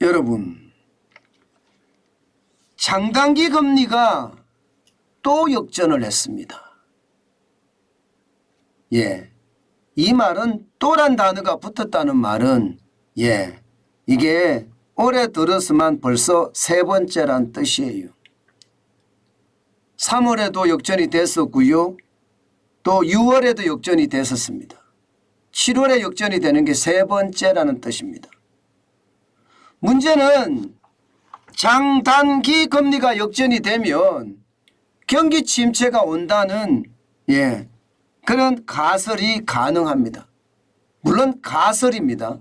여러분, 장단기 금리가 또 역전을 했습니다. 이 말은 또란 단어가 붙었다는 말은 이게 올해 들어서만 벌써 세 번째란 뜻이에요. 3월에도 역전이 됐었고요. 또 6월에도 역전이 됐었습니다. 7월에 역전이 되는 게 세 번째라는 뜻입니다. 문제는 장단기 금리가 역전이 되면 경기 침체가 온다는 그런 가설이 가능합니다. 물론 가설입니다.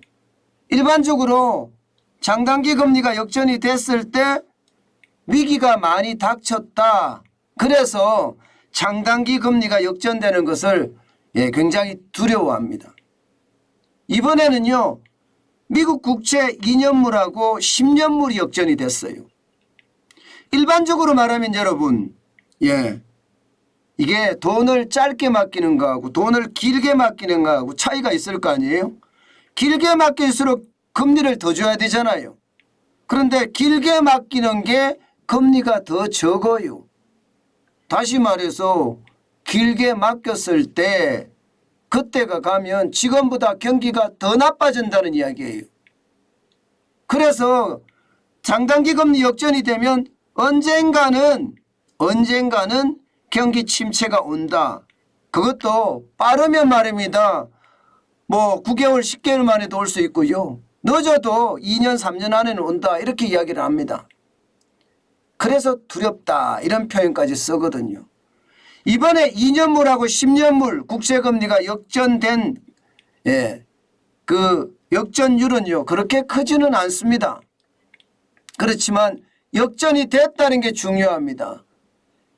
일반적으로 장단기 금리가 역전이 됐을 때 위기가 많이 닥쳤다. 그래서 장단기 금리가 역전되는 것을 굉장히 두려워합니다. 이번에는요, 미국 국채 2년물하고 10년물이 역전이 됐어요. 일반적으로 말하면 여러분, 이게 돈을 짧게 맡기는 거하고 돈을 길게 맡기는 거하고 차이가 있을 거 아니에요? 길게 맡길수록 금리를 더 줘야 되잖아요. 그런데 길게 맡기는 게 금리가 더 적어요. 다시 말해서 길게 맡겼을 때 그때가 가면 지금보다 경기가 더 나빠진다는 이야기예요. 그래서 장단기 금리 역전이 되면 언젠가는 경기 침체가 온다. 그것도 빠르면 말입니다. 9개월 10개월 만에도 올 수 있고요. 늦어도 2년 3년 안에는 온다. 이렇게 이야기를 합니다. 그래서 두렵다. 이런 표현까지 쓰거든요. 이번에 2년물하고 10년물 국채금리가 역전된 그 역전율은요, 그렇게 크지는 않습니다. 그렇지만 역전이 됐다는 게 중요합니다.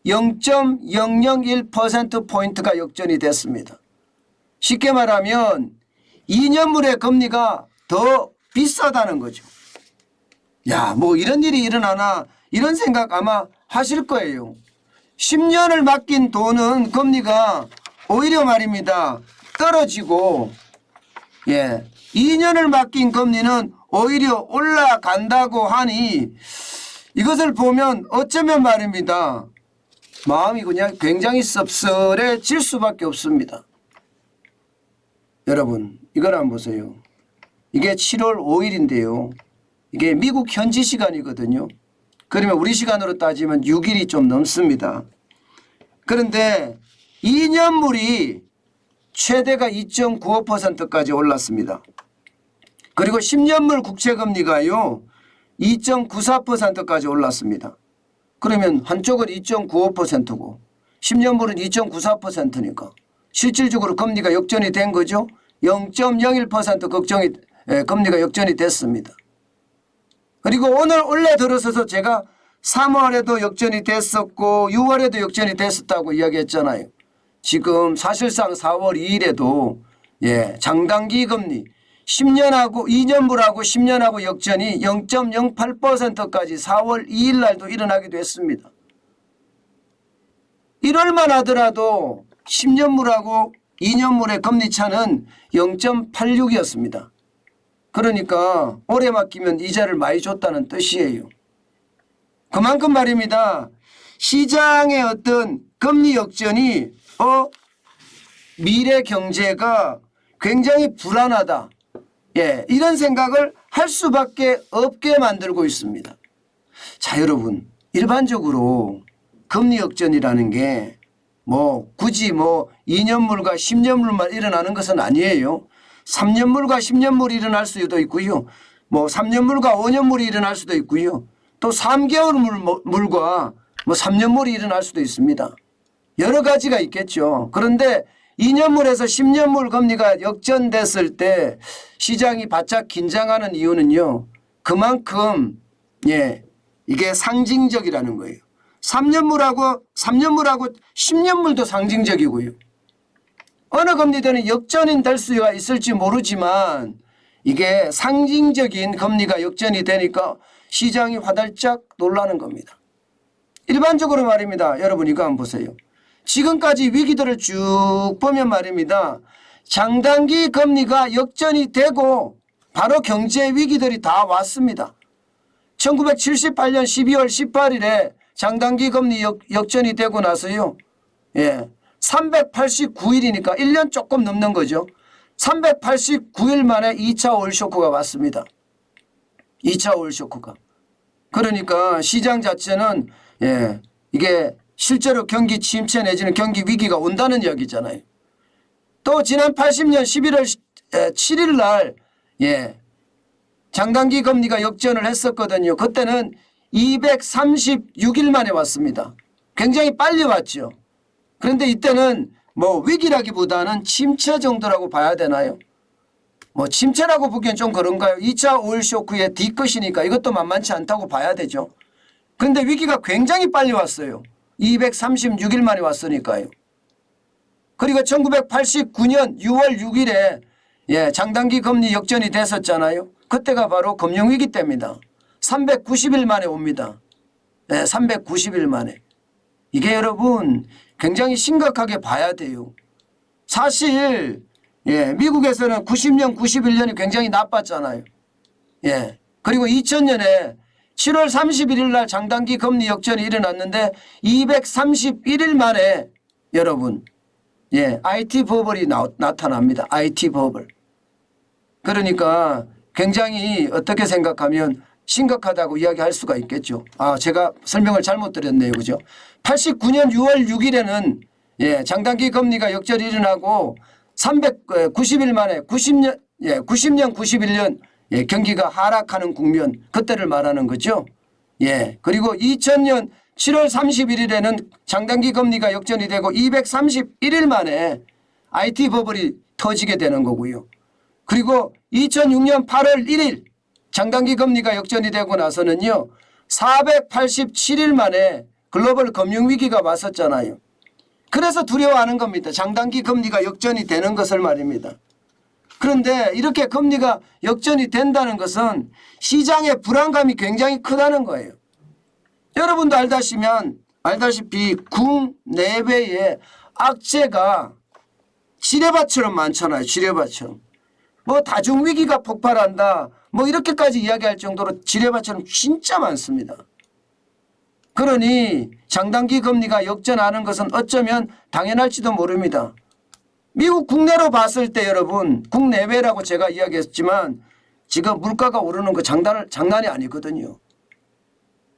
0.001%포인트가 역전이 됐습니다. 쉽게 말하면 2년물의 금리가 더 비싸다는 거죠. 이런 일이 일어나나 이런 생각 아마 하실 거예요. 10년을 맡긴 돈은 금리가 오히려 말입니다. 떨어지고 2년을 맡긴 금리는 오히려 올라간다고 하니 이것을 보면 어쩌면 말입니다. 마음이 그냥 굉장히 씁쓸해질 수밖에 없습니다. 여러분, 이걸 한번 보세요. 이게 7월 5일인데요. 이게 미국 현지 시간이거든요. 그러면 우리 시간으로 따지면 6일이 좀 넘습니다. 그런데 2년물이 최대가 2.95%까지 올랐습니다. 그리고 10년물 국채금리가요 2.94%까지 올랐습니다. 그러면 한쪽은 2.95%고 10년물은 2.94%니까 실질적으로 금리가 역전이 된 거죠. 0.01% 금리가 역전이 됐습니다. 그리고 오늘 원래 들어서서 제가 3월에도 역전이 됐었고 6월에도 역전이 됐었다고 이야기했잖아요. 지금 사실상 4월 2일에도 장단기 금리 10년하고 2년물하고 10년하고 역전이 0.08%까지 4월 2일 날도 일어나기도 했습니다. 1월만 하더라도 10년물하고 2년물의 금리 차는 0.86이었습니다. 그러니까 오래 맡기면 이자를 많이 줬다는 뜻이에요. 그만큼 말입니다. 시장의 어떤 금리 역전이 미래 경제가 굉장히 불안하다. 이런 생각을 할 수밖에 없게 만들고 있습니다. 자, 여러분, 일반적으로 금리 역전이라는 게 굳이 2년물과 10년물만 일어나는 것은 아니에요. 3년물과 10년물이 일어날 수도 있고요. 3년물과 5년물이 일어날 수도 있고요. 또 3개월 물과 3년물이 일어날 수도 있습니다. 여러 가지가 있겠죠. 그런데 2년물에서 10년물 금리가 역전됐을 때 시장이 바짝 긴장하는 이유는요. 그만큼 이게 상징적이라는 거예요. 3년물하고 10년물도 상징적이고요. 어느 금리들은 역전이 될 수가 있을지 모르지만 이게 상징적인 금리가 역전이 되니까 시장이 화들짝 놀라는 겁니다. 일반적으로 말입니다. 여러분 이거 한번 보세요. 지금까지 위기들을 쭉 보면 말입니다. 장단기 금리가 역전이 되고 바로 경제 위기들이 다 왔습니다. 1978년 12월 18일에 장단기 금리 역전이 되고 나서요. 389일이니까 1년 조금 넘는 거죠. 389일 만에 2차 오일 쇼크가 왔습니다. 2차 오일 쇼크가. 그러니까 시장 자체는 이게 실제로 경기 침체 내지는 경기 위기가 온다는 이야기잖아요. 또 지난 80년 11월 7일 날 장단기 금리가 역전을 했었거든요. 그때는 236일 만에 왔습니다. 굉장히 빨리 왔죠. 그런데 이때는 뭐 위기라기보다는 침체 정도라고 봐야 되나요? 뭐 침체라고 보기엔 좀 그런가요? 2차 오일 쇼크의 뒤끝이니까 이것도 만만치 않다고 봐야 되죠. 그런데 위기가 굉장히 빨리 왔어요. 236일 만에 왔으니까요. 그리고 1989년 6월 6일에 장단기 금리 역전이 됐었잖아요. 그때가 바로 금융위기 때입니다. 390일 만에 옵니다. 390일 만에. 이게 여러분 굉장히 심각하게 봐야 돼요. 사실 미국에서는 90년, 91년이 굉장히 나빴잖아요. 그리고 2000년에 7월 31일 날 장단기 금리 역전이 일어났는데 231일 만에 여러분 IT 버블이 나타납니다. IT 버블. 그러니까 굉장히 어떻게 생각하면 심각하다고 이야기할 수가 있겠죠. 제가 설명을 잘못 드렸네요. 그죠? 89년 6월 6일에는 장단기 금리가 역전이 일어나고 390일 만에 90년, 91년 경기가 하락하는 국면, 그때를 말하는 거죠. 그리고 2000년 7월 31일에는 장단기 금리가 역전이 되고 231일 만에 IT 버블이 터지게 되는 거고요. 그리고 2006년 8월 1일 장단기 금리가 역전이 되고 나서는요. 487일 만에 글로벌 금융위기가 왔었잖아요. 그래서 두려워하는 겁니다. 장단기 금리가 역전이 되는 것을 말입니다. 그런데 이렇게 금리가 역전이 된다는 것은 시장의 불안감이 굉장히 크다는 거예요. 여러분도 알다시피 국내외에 악재가 지뢰밭처럼 많잖아요. 지뢰밭처럼. 뭐 다중위기가 폭발한다. 뭐 이렇게까지 이야기할 정도로 지뢰밭처럼 진짜 많습니다. 그러니 장단기 금리가 역전하는 것은 어쩌면 당연할지도 모릅니다. 미국 국내로 봤을 때 여러분 국내외라고 제가 이야기했지만 지금 물가가 오르는 거 장난이 아니거든요.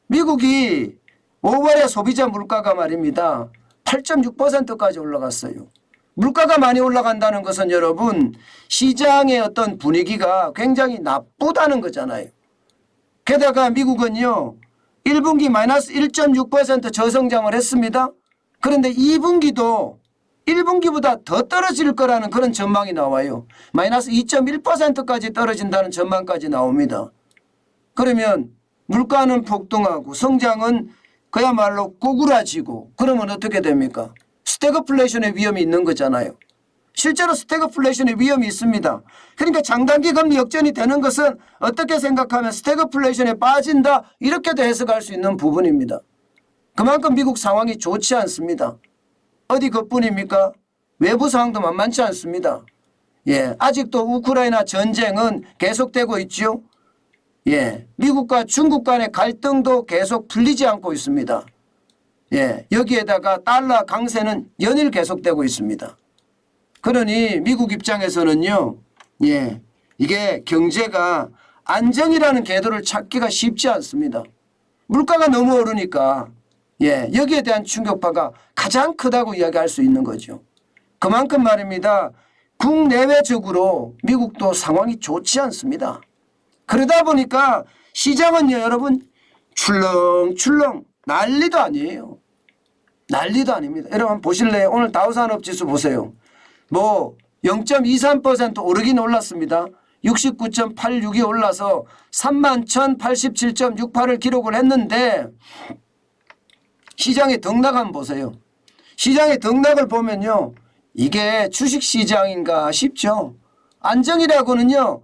미국이 5월에 소비자 물가가 말입니다. 8.6%까지 올라갔어요. 물가가 많이 올라간다는 것은 여러분 시장의 어떤 분위기가 굉장히 나쁘다는 거잖아요. 게다가 미국은요. 1분기 마이너스 1.6% 저성장을 했습니다. 그런데 2분기도 1분기보다 더 떨어질 거라는 그런 전망이 나와요. 마이너스 2.1%까지 떨어진다는 전망까지 나옵니다. 그러면 물가는 폭등하고 성장은 그야말로 꼬꾸라지고 그러면 어떻게 됩니까? 스태그플레이션의 위험이 있는 거잖아요. 실제로 스태그플레이션의 위험이 있습니다. 그러니까 장단기 금리 역전이 되는 것은 어떻게 생각하면 스태그플레이션에 빠진다 이렇게도 해석할 수 있는 부분입니다. 그만큼 미국 상황이 좋지 않습니다. 어디 그뿐입니까? 외부 상황도 만만치 않습니다. 아직도 우크라이나 전쟁은 계속되고 있죠. 미국과 중국 간의 갈등도 계속 풀리지 않고 있습니다. 여기에다가 달러 강세는 연일 계속되고 있습니다. 그러니 미국 입장에서는요. 이게 경제가 안정이라는 궤도를 찾기가 쉽지 않습니다. 물가가 너무 오르니까 여기에 대한 충격파가 가장 크다고 이야기할 수 있는 거죠. 그만큼 말입니다. 국내외적으로 미국도 상황이 좋지 않습니다. 그러다 보니까 시장은요 여러분 출렁출렁 난리도 아니에요. 난리도 아닙니다. 여러분 보실래요? 오늘 다우산업지수 보세요. 뭐 0.23% 오르긴 올랐습니다. 69.86이 올라서 31,087.68을 기록을 했는데 시장의 등락 한번 보세요. 시장의 등락을 보면요. 이게 주식시장인가 싶죠. 안정이라고는요.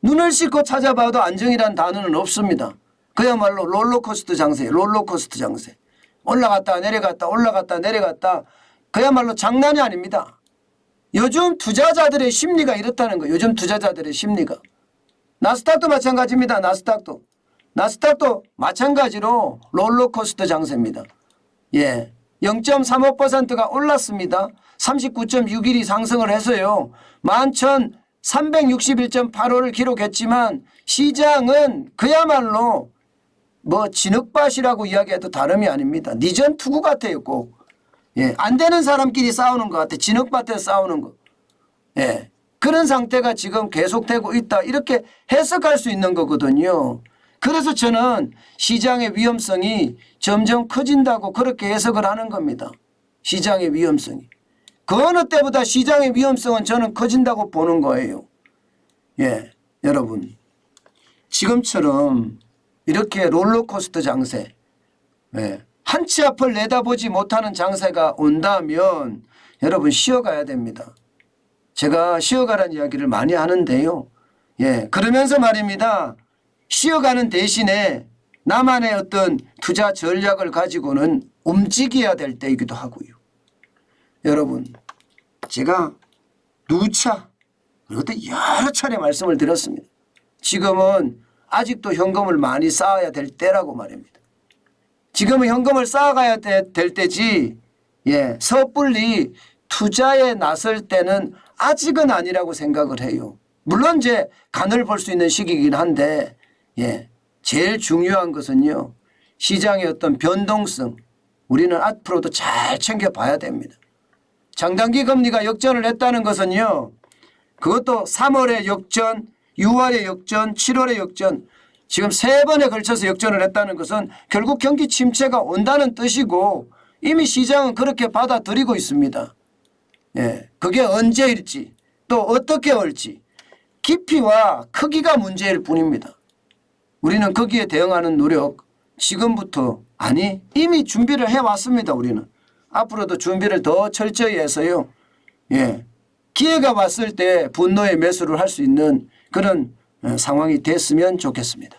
눈을 씻고 찾아봐도 안정이라는 단어는 없습니다. 그야말로 롤러코스터 장세, 롤러코스터 장세. 올라갔다 내려갔다 올라갔다 내려갔다 그야말로 장난이 아닙니다. 요즘 투자자들의 심리가 이렇다는 거예요. 요즘 투자자들의 심리가. 나스닥도 마찬가지입니다. 나스닥도 마찬가지로 롤러코스터 장세입니다. 예, 0.35%가 올랐습니다. 39.61이 상승을 해서요. 11,361.85를 기록했지만 시장은 그야말로 뭐 진흙밭이라고 이야기해도 다름이 아닙니다. 니전 투구 같아요. 꼭. 예, 안 되는 사람끼리 싸우는 것 같아. 진흙밭에서 싸우는 거. 예, 그런 상태가 지금 계속되고 있다. 이렇게 해석할 수 있는 거거든요. 그래서 저는 시장의 위험성이 점점 커진다고 그렇게 해석을 하는 겁니다. 시장의 위험성이. 그 어느 때보다 시장의 위험성은 저는 커진다고 보는 거예요. 예, 여러분. 지금처럼 이렇게 롤러코스터 장세, 예, 한 치 앞을 내다보지 못하는 장세가 온다면 여러분 쉬어가야 됩니다. 제가 쉬어가라는 이야기를 많이 하는데요. 예, 그러면서 말입니다. 쉬어가는 대신에 나만의 어떤 투자 전략을 가지고는 움직여야 될 때이기도 하고요. 여러분, 제가 누차 그리고 또 여러 차례 말씀을 드렸습니다. 지금은 아직도 현금을 많이 쌓아야 될 때라고 말입니다. 지금은 현금을 쌓아가야 될 때지, 예, 섣불리 투자에 나설 때는 아직은 아니라고 생각을 해요. 물론 이제 간을 볼 수 있는 시기이긴 한데, 예, 제일 중요한 것은요, 시장의 어떤 변동성, 우리는 앞으로도 잘 챙겨봐야 됩니다. 장단기 금리가 역전을 했다는 것은요, 그것도 3월에 역전, 6월에 역전, 7월에 역전, 지금 3번에 걸쳐서 역전을 했다는 것은 결국 경기 침체가 온다는 뜻이고 이미 시장은 그렇게 받아들이고 있습니다. 예, 그게 언제일지 또 어떻게 올지 깊이와 크기가 문제일 뿐입니다. 우리는 거기에 대응하는 노력 지금부터 아니 이미 준비를 해왔습니다. 우리는 앞으로도 준비를 더 철저히 해서요. 예, 기회가 왔을 때 분노의 매수를 할 수 있는 그런 상황이 됐으면 좋겠습니다.